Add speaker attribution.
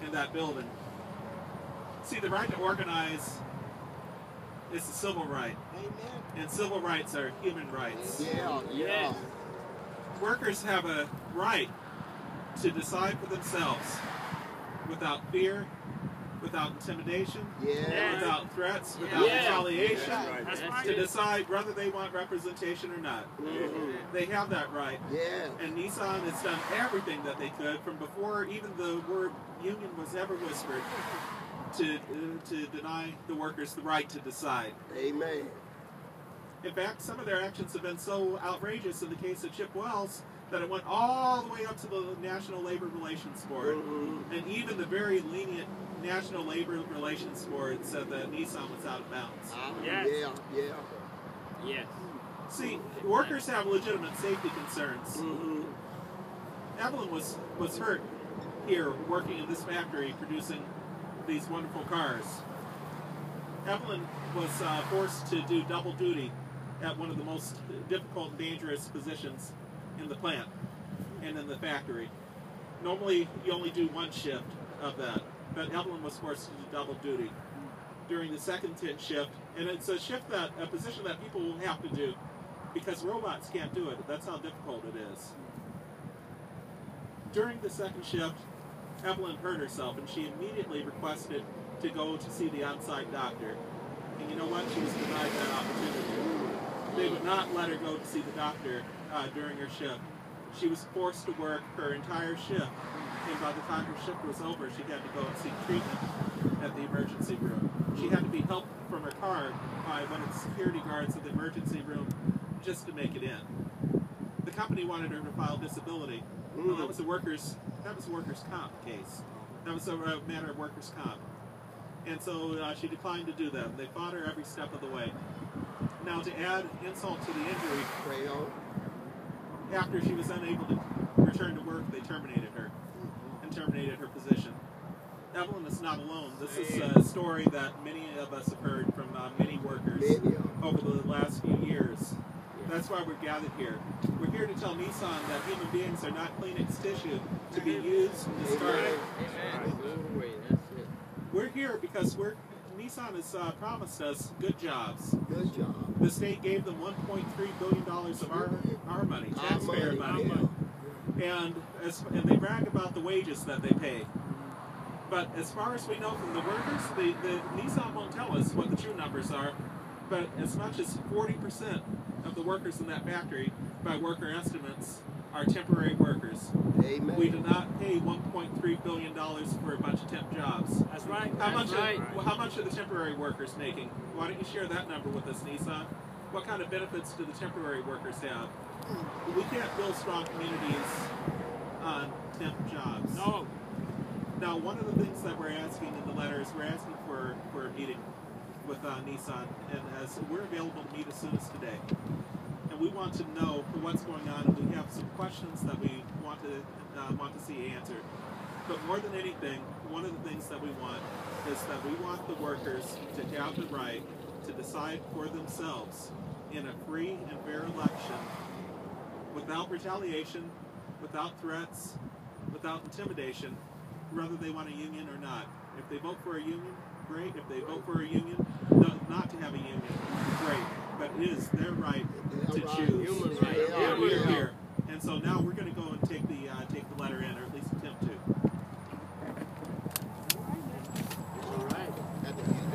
Speaker 1: in that building. See, the right to organize is a civil right.
Speaker 2: Amen.
Speaker 1: And civil rights are human rights.
Speaker 2: Yeah, yeah.
Speaker 1: Workers have a right to decide for themselves without fear, without intimidation, without threats, without retaliation, to decide whether they want representation or not. They have that right. And Nissan has done everything that they could from before even the word union was ever whispered to deny the workers the right to decide.
Speaker 2: Amen.
Speaker 1: In fact, some of their actions have been so outrageous in the case of Chip Wells that it went all the way up to the National Labor Relations Board. And even the very lenient National Labor Relations Board said that Nissan was out of bounds.
Speaker 3: Yes.
Speaker 1: See, workers have legitimate safety concerns. Evelyn was hurt here working in this factory producing these wonderful cars. Evelyn was forced to do double duty at one of the most difficult and dangerous positions in the plant and in the factory. Normally you only do one shift of that, but Evelyn was forced to do double duty during the second shift, and it's a shift a position that people will have to do because robots can't do it. That's how difficult it is. During the second shift, Evelyn hurt herself, and she immediately requested to go to see the on-site doctor. And you know what? She was denied that opportunity. They would not let her go to see the doctor during her shift. She was forced to work her entire shift, and by the time her shift was over, she had to go and seek treatment at the emergency room. She had to be helped from her car by one of the security guards at the emergency room just to make it in. The company wanted her to file disability. Well, that was a workers' comp case. That was a matter of workers' comp. And so she declined to do that. They fought her every step of the way. Now, to add insult to the injury, after she was unable to return to work, they terminated her and terminated her position. Evelyn is not alone. This is a story that many of us have heard from many workers over the last few years. That's why we're gathered here. We're here to tell Nissan that human beings are not Kleenex tissue to be used and discarded. We're here because Nissan has promised us good jobs.
Speaker 2: Good job.
Speaker 1: The state gave them $1.3 billion of our money, taxpayer money. And they brag about the wages that they pay. But as far as we know from the workers, the Nissan won't tell us what the true numbers are, but as much as 40% of the workers in that factory, by worker estimates, are temporary workers.
Speaker 2: Amen.
Speaker 1: We do not pay $1.3 billion for a bunch of temp jobs.
Speaker 3: That's right.
Speaker 1: How much are the temporary workers making? Why don't you share that number with us, Nissan? What kind of benefits do the temporary workers have? We can't build strong communities on temp jobs.
Speaker 3: No.
Speaker 1: Now, one of the things that we're asking in the letter is we're asking for a meeting with Nissan, and as we're available to meet as soon as today. And we want to know what's going on, and we have some questions that we want to see answered. But more than anything, one of the things that we want is that we want the workers to have the right to decide for themselves in a free and fair election, without retaliation, without threats, without intimidation, whether they want a union or not. If they vote for a union, great. If they vote for a union, not to have a union, great. But it is their right to choose.
Speaker 3: Human right.
Speaker 1: And we're here. And so now we're going to go and take the letter in, or at least